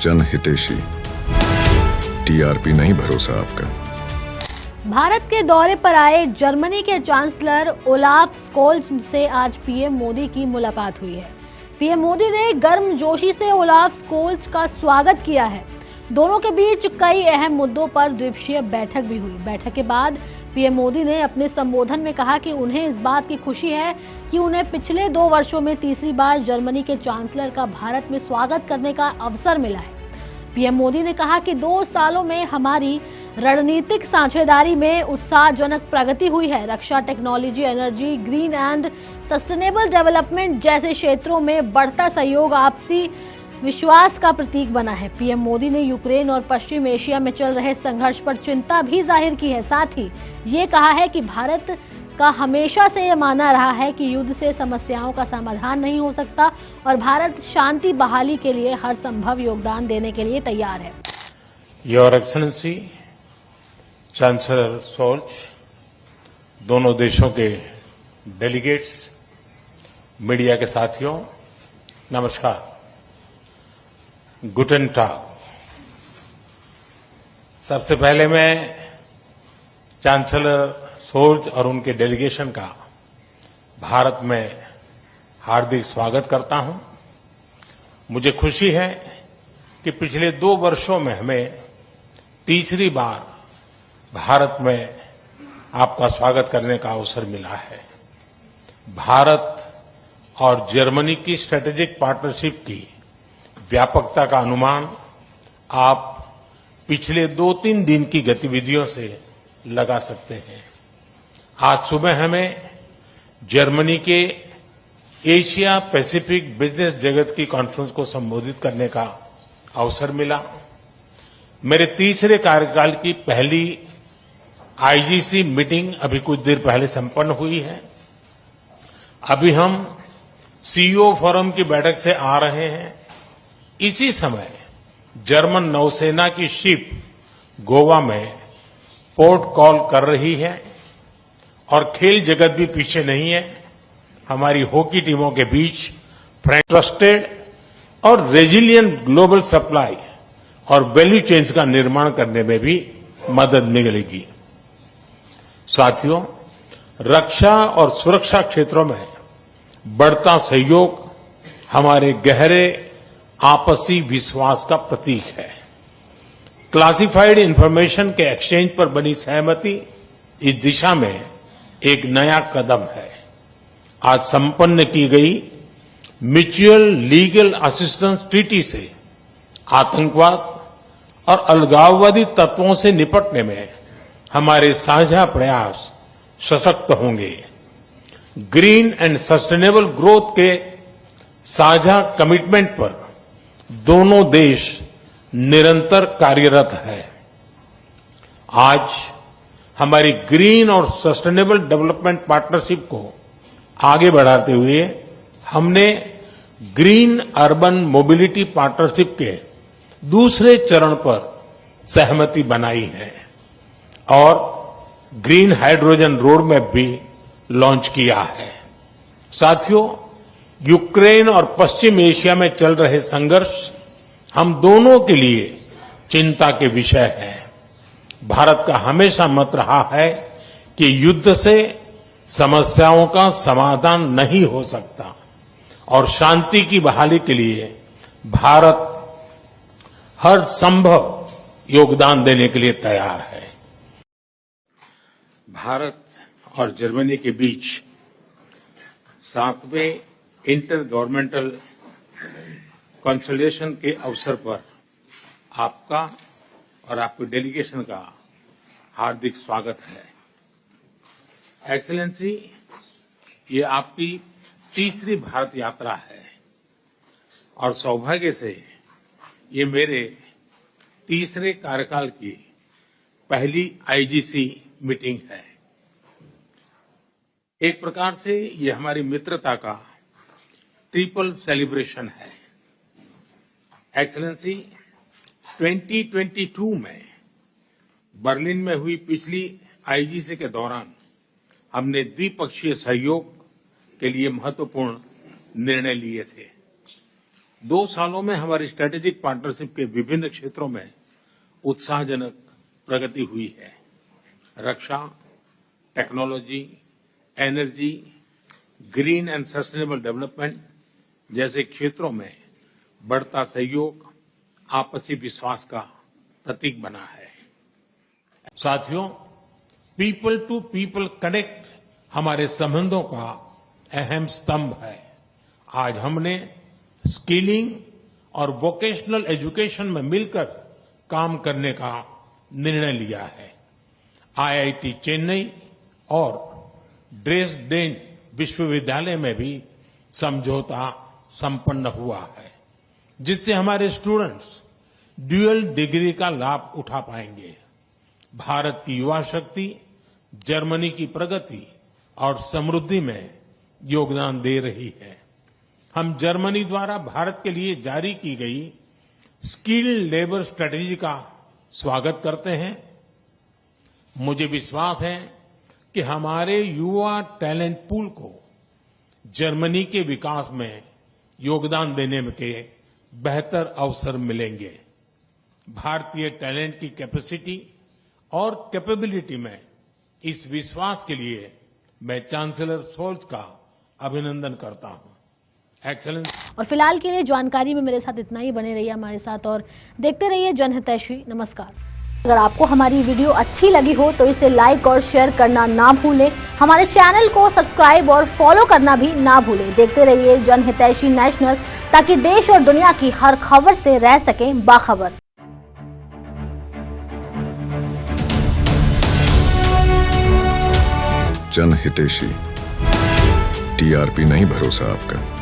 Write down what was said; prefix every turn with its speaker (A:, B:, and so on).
A: जन हितैषी। टीआरपी नहीं भरोसा आपका।
B: भारत के दौरे पर आए जर्मनी के चांसलर ओलाफ स्कोल्ज से आज पीएम मोदी की मुलाकात हुई है। पीएम मोदी ने गर्मजोशी से ओलाफ स्कोल्ज का स्वागत किया है। दोनों के बीच कई अहम मुद्दों पर द्विपक्षीय बैठक भी हुई। बैठक के बाद पीएम मोदी ने अपने संबोधन में कहा कि उन्हें इस बात की खुशी है कि उन्हें पिछले 2 वर्षों में तीसरी बार जर्मनी के चांसलर का भारत में स्वागत करने का अवसर मिला है। पीएम मोदी ने कहा कि 2 सालों में हमारी रणनीतिक साझेदारी में उत्साहजनक प्रगति हुई है। रक्षा, technology, energy, green and sustainable development जैसे क्षेत्रों में बढ़ता सहयोग आपसी विश्वास का प्रतीक बना है। पीएम मोदी ने यूक्रेन और पश्चिम एशिया में चल रहे संघर्ष पर चिंता भी जाहिर की है। साथ ही ये कहा है कि भारत का हमेशा से ये माना रहा है कि युद्ध से समस्याओं का समाधान नहीं हो सकता और भारत शांति बहाली के लिए हर संभव योगदान देने के लिए तैयार है।
C: योर एक्सेलेंसी चांसलर सोल्ज, दोनों देशों के डेलीगेट्स, मीडिया के साथियों, नमस्कार, गुटेन टाग। सबसे पहले मैं चांसलर सोल्ज और उनके डेलीगेशन का भारत में हार्दिक स्वागत करता हूं। मुझे खुशी है कि पिछले 2 वर्षों में हमें तीसरी बार भारत में आपका स्वागत करने का अवसर मिला है। भारत और जर्मनी की स्ट्रेटेजिक पार्टनरशिप की व्यापकता का अनुमान आप पिछले 2-3 दिन की गतिविधियों से लगा सकते हैं। आज सुबह हमें जर्मनी के एशिया पैसिफिक बिजनेस जगत की कॉन्फ्रेंस को संबोधित करने का अवसर मिला। मेरे तीसरे कार्यकाल की पहली आईजीसी मीटिंग अभी कुछ देर पहले संपन्न हुई है। अभी हम सीईओ फोरम की बैठक से आ रहे हैं। इसी समय जर्मन नौसेना की शिप गोवा में पोर्ट कॉल कर रही है और खेल जगत भी पीछे नहीं है। हमारी हॉकी टीमों के बीच ट्रस्टेड और रेजिलिएंट ग्लोबल सप्लाई और वैल्यू चेन्स का निर्माण करने में भी मदद मिलेगी। साथियों, रक्षा और सुरक्षा क्षेत्रों में बढ़ता सहयोग हमारे गहरे आपसी विश्वास का प्रतीक है। क्लासिफाइड इंफॉर्मेशन के एक्सचेंज पर बनी सहमति इस दिशा में एक नया कदम है। आज संपन्न की गई म्यूचुअल लीगल असिस्टेंस ट्रीटी से आतंकवाद और अलगाववादी तत्वों से निपटने में हमारे साझा प्रयास सशक्त होंगे। ग्रीन एंड सस्टेनेबल ग्रोथ के साझा कमिटमेंट पर दोनों देश निरंतर कार्यरत है। आज हमारी ग्रीन और सस्टेनेबल डेवलपमेंट पार्टनरशिप को आगे बढ़ाते हुए हमने ग्रीन अर्बन मोबिलिटी पार्टनरशिप के दूसरे चरण पर सहमति बनाई है और ग्रीन हाइड्रोजन रोड मैप भी लॉन्च किया है। साथियों, यूक्रेन और पश्चिम एशिया में चल रहे संघर्ष हम दोनों के लिए चिंता के विषय है। भारत का हमेशा मत रहा है कि युद्ध से समस्याओं का समाधान नहीं हो सकता और शांति की बहाली के लिए भारत हर संभव योगदान देने के लिए तैयार है। भारत और जर्मनी के बीच 7वें इंटर गवर्नमेंटल कंसल्टेशन के अवसर पर आपका और आपके डेलीगेशन का हार्दिक स्वागत है। एक्सीलेंसी, ये आपकी तीसरी भारत यात्रा है और सौभाग्य से ये मेरे तीसरे कार्यकाल की पहली आईजीसी मीटिंग है। एक प्रकार से ये हमारी मित्रता का ट्रिपल सेलिब्रेशन है। एक्सीलेंसी, 2022 में बर्लिन में हुई पिछली आईजीसी के दौरान हमने द्विपक्षीय सहयोग के लिए महत्वपूर्ण निर्णय लिए थे। 2 सालों में हमारी स्ट्रेटेजिक पार्टनरशिप के विभिन्न क्षेत्रों में उत्साहजनक प्रगति हुई है। रक्षा, technology, energy, green and sustainable development जैसे क्षेत्रों में बढ़ता सहयोग आपसी विश्वास का प्रतीक बना है। साथियों, पीपल टू पीपल कनेक्ट हमारे संबंधों का अहम स्तंभ है। आज हमने स्किलिंग और वोकेशनल एजुकेशन में मिलकर काम करने का निर्णय लिया है। आईआईटी चेन्नई और ड्रेसडेन विश्वविद्यालय में भी समझौता संपन्न हुआ है, जिससे हमारे स्टूडेंट्स ड्यूअल डिग्री का लाभ उठा पाएंगे। भारत की युवा शक्ति जर्मनी की प्रगति और समृद्धि में योगदान दे रही है। हम जर्मनी द्वारा भारत के लिए जारी की गई स्किल्ड लेबर स्ट्रेटेजी का स्वागत करते हैं। मुझे विश्वास है कि हमारे युवा टैलेंट पूल को जर्मनी के विकास में योगदान देने के बेहतर अवसर मिलेंगे। भारतीय टैलेंट की कैपेसिटी और कैपेबिलिटी में इस विश्वास के लिए मैं चांसलर शोल्ज का अभिनंदन करता हूं। एक्सेलेंस।
B: और फिलहाल के लिए जानकारी में मेरे साथ इतना ही। बने रहिए हमारे साथ और देखते रहिए जनहितैषी। नमस्कार। अगर आपको हमारी वीडियो अच्छी लगी हो तो इसे लाइक और शेयर करना ना भूलें। हमारे चैनल को सब्सक्राइब और फॉलो करना भी ना भूलें। देखते रहिए जनहितैषी नेशनल, ताकि देश और दुनिया की हर खबर से रह सकें बाखबर।
A: जनहितैषी, टीआरपी नहीं भरोसा आपका।